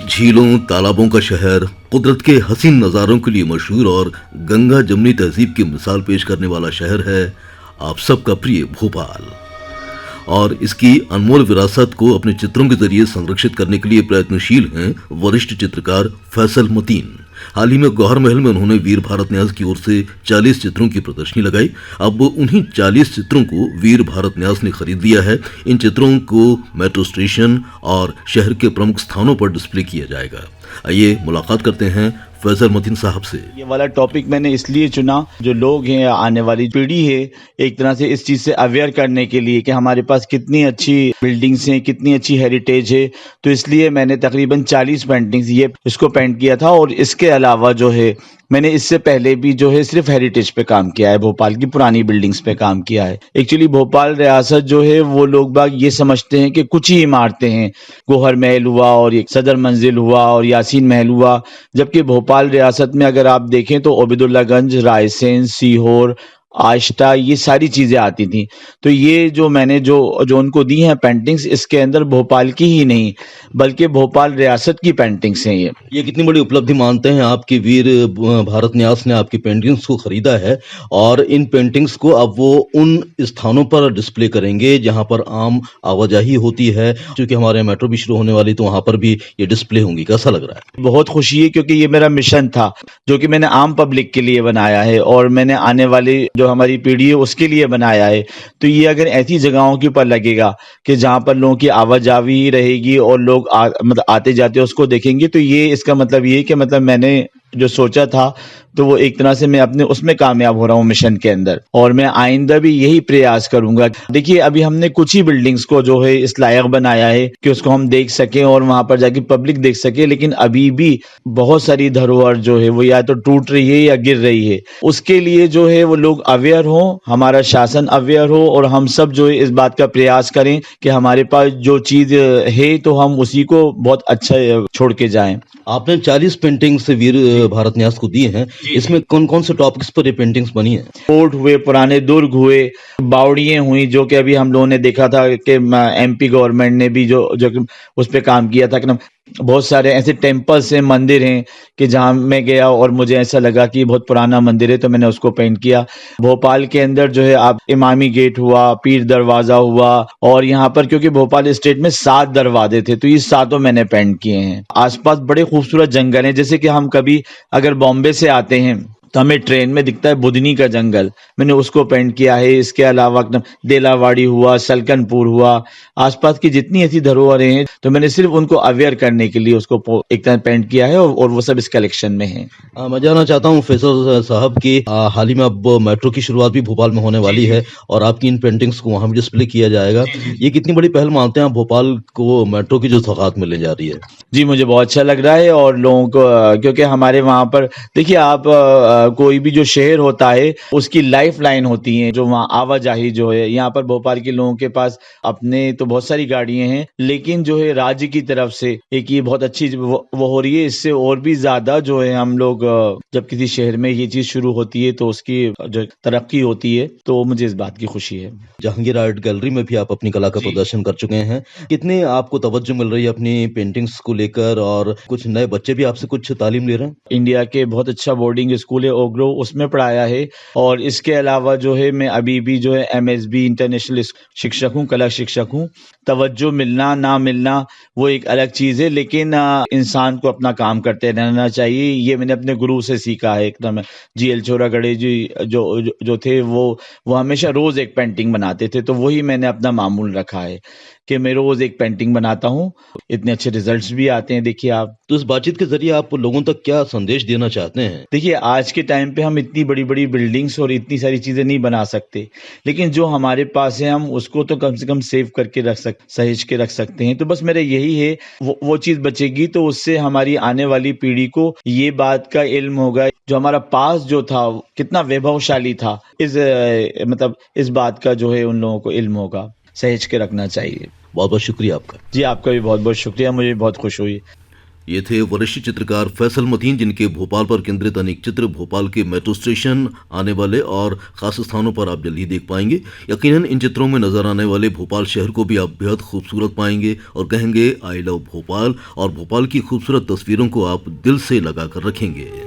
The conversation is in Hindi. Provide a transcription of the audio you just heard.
झीलों तालाबों का शहर, कुदरत के हसीन नज़ारों के लिए मशहूर और गंगा जमनी तहजीब की मिसाल पेश करने वाला शहर है आप सबका प्रिय भोपाल। और इसकी अनमोल विरासत को अपने चित्रों के जरिए संरक्षित करने के लिए प्रयत्नशील हैं वरिष्ठ चित्रकार फैसल मतीन। हाल ही में गौहर महल में उन्होंने वीर भारत न्यास की ओर से 40 चित्रों की प्रदर्शनी लगाई। अब उन्हीं 40 चित्रों को वीर भारत न्यास ने खरीद लिया है। इन चित्रों को मेट्रो स्टेशन और शहर के प्रमुख स्थानों पर डिस्प्ले किया जाएगा। आइए मुलाकात करते हैं फैसल मतीन साहब से। ये वाला टॉपिक मैंने इसलिए चुना, जो लोग हैं, आने वाली पीढ़ी है, एक तरह से इस चीज से अवेयर करने के लिए कि हमारे पास कितनी अच्छी बिल्डिंग्स हैं, कितनी अच्छी हेरिटेज है। तो इसलिए मैंने तकरीबन 40 पेंटिंग्स इसको पेंट किया था। और इसके अलावा जो है मैंने इससे पहले भी जो है सिर्फ हेरिटेज पे काम किया है, भोपाल की पुरानी बिल्डिंग्स पे काम किया है। एक्चुअली भोपाल रियासत जो है वो लोग बाग ये समझते हैं कि कुछ ही इमारतें हैं, गौहर महल हुआ और ये सदर मंजिल हुआ और यासीन महल हुआ, जबकि भोपाल रियासत में अगर आप देखें तो ओबेदुल्लागंज, रायसेन, सीहोर, आष्टा, ये सारी चीजें आती थी। तो ये जो मैंने जो उनको दी हैं पेंटिंग्स, इसके अंदर भोपाल की ही नहीं बल्कि भोपाल रियासत की पेंटिंग्स हैं। ये कितनी बड़ी उपलब्धि मानते हैं आपकी वीर भारत न्यास ने आपकी पेंटिंग्स को खरीदा है और इन पेंटिंग्स को अब वो उन स्थानों पर डिस्प्ले करेंगे जहां पर आम आवाजाही होती है, क्योंकि हमारे मेट्रो भी शुरू होने वाली, तो वहां पर भी ये डिस्प्ले होंगी। कैसा लग रहा है? बहुत खुशी है, क्योंकि ये मेरा मिशन था जो कि मैंने आम पब्लिक के लिए बनाया है और मैंने आने वाली जो हमारी पीढ़ी है उसके लिए बनाया है। तो ये अगर ऐसी जगहों के ऊपर लगेगा कि जहां पर लोगों की आवाजाही रहेगी और लोग मतलब आते जाते उसको देखेंगे, तो ये इसका मतलब ये है कि मतलब मैंने जो सोचा था तो वो एक तरह से मैं अपने उसमें कामयाब हो रहा हूँ मिशन के अंदर। और मैं आइंदा भी यही प्रयास करूंगा। देखिए, अभी हमने कुछ ही बिल्डिंग्स को जो है इस लायक बनाया है कि उसको हम देख सकें और वहां पर जाके पब्लिक देख सके, लेकिन अभी भी बहुत सारी धरोहर जो है वो या तो टूट रही है या गिर रही है। उसके लिए जो है वो लोग अवेयर हो, हमारा शासन अवेयर हो और हम सब जो है इस बात का प्रयास करें कि हमारे पास जो चीज है तो हम उसी को बहुत अच्छा छोड़ के जाएं। आपने 40 पेंटिंग्स वीर भारत न्यास को दी हैं, इसमें कौन कौन से टॉपिक्स पर ये पेंटिंग्स बनी है? फोर्ट हुए, पुराने दुर्ग हुए, बावड़ियां हुई, जो कि अभी हम लोगों ने देखा था कि एमपी गवर्नमेंट ने भी जो जो उस पर काम किया था कि बहुत सारे ऐसे टेम्पल्स हैं, मंदिर हैं कि जहां मैं गया और मुझे ऐसा लगा कि बहुत पुराना मंदिर है, तो मैंने उसको पेंट किया। भोपाल के अंदर जो है आप इमामी गेट हुआ, पीर दरवाजा हुआ, और यहाँ पर क्योंकि भोपाल स्टेट में 7 दरवाजे थे तो ये सातों मैंने पेंट किए हैं। आसपास बड़े खूबसूरत जंगल हैं, जैसे कि हम कभी अगर बॉम्बे से आते हैं तो हमें ट्रेन में दिखता है बुधनी का जंगल, मैंने उसको पेंट किया है। इसके अलावा देलावाड़ी हुआ, सलकनपुर हुआ, आसपास की जितनी ऐसी धरोहरें हैं तो मैंने सिर्फ उनको अवेयर करने के लिए उसको एक तरह पेंट किया है और वो सब इस कलेक्शन में है। मैं जानना चाहता हूँ फैसल साहब की हाल ही में अब मेट्रो की शुरुआत भी भोपाल में होने वाली है और आपकी इन पेंटिंग्स को वहाँ भी डिस्प्ले किया जाएगा। ये कितनी बड़ी पहल मानते हैं आप भोपाल को मेट्रो की जो सौगात मिलने जा रही है? जी, मुझे बहुत अच्छा लग रहा है और लोगों को, क्योंकि हमारे वहाँ पर देखिए आप कोई भी जो शहर होता है उसकी लाइफ लाइन होती है, जो वहाँ आवाजाही जो है। यहाँ पर भोपाल के लोगों के पास अपने तो बहुत सारी गाड़ियां हैं, लेकिन जो है राज्य की तरफ से एक ये बहुत अच्छी वो हो रही है। इससे और भी ज्यादा जो है हम लोग जब किसी शहर में ये चीज शुरू होती है तो उसकी जो तरक्की होती है, तो मुझे इस बात की खुशी है। जहांगीर आर्ट गैलरी में भी आप अपनी कला का प्रदर्शन कर चुके हैं। कितनी आपको तवज्जो मिल रही है अपनी पेंटिंग्स को लेकर, और कुछ नए बच्चे भी आपसे कुछ तालीम ले रहे हैं? इंडिया के बहुत अच्छा बोर्डिंग स्कूल है ओग्रो, उसमें पढ़ाया है। और इसके अलावा जो है मैं अभी भी जो है एमएसबी इंटरनेशनल शिक्षक हूँ, कला शिक्षक हूँ। तवज्जो मिलना ना मिलना वो एक अलग चीज है, लेकिन इंसान को अपना काम करते रहना चाहिए। ये मैंने अपने गुरु से सीखा है। एकदम GL चोरागढ़े जी जो थे वो हमेशा रोज एक पेंटिंग बनाते थे, तो वही मैंने अपना मामूल रखा है कि मैं रोज एक पेंटिंग बनाता हूँ। इतने अच्छे रिजल्ट्स भी आते हैं। देखिए आप, तो इस बातचीत के जरिए आप लोगों तक क्या संदेश देना चाहते हैं? देखिए आज के टाइम पे हम इतनी बड़ी बड़ी बिल्डिंग्स और इतनी सारी चीजें नहीं बना सकते, लेकिन जो हमारे पास है हम उसको तो कम से कम सेव करके सहेज के रख सकते हैं। तो बस मेरा यही है, वो चीज बचेगी तो उससे हमारी आने वाली पीढ़ी को ये बात का इल्म होगा, जो हमारा पास जो था कितना वैभवशाली था, मतलब इस बात का जो है उन लोगों को इल्म होगा। सहेज के रखना चाहिए। बहुत बहुत शुक्रिया आपका। जी, आपका भी बहुत बहुत शुक्रिया, मुझे बहुत खुश हुई। ये थे वरिष्ठ चित्रकार फैसल मतीन, जिनके भोपाल पर केंद्रित अनेक चित्र भोपाल के मेट्रो स्टेशन, आने वाले और खास स्थानों पर आप जल्दी देख पाएंगे। यकीनन इन चित्रों में नजर आने वाले भोपाल शहर को भी आप बेहद खूबसूरत पाएंगे और कहेंगे आई लव भोपाल, और भोपाल की खूबसूरत तस्वीरों को आप दिल से लगा कर रखेंगे।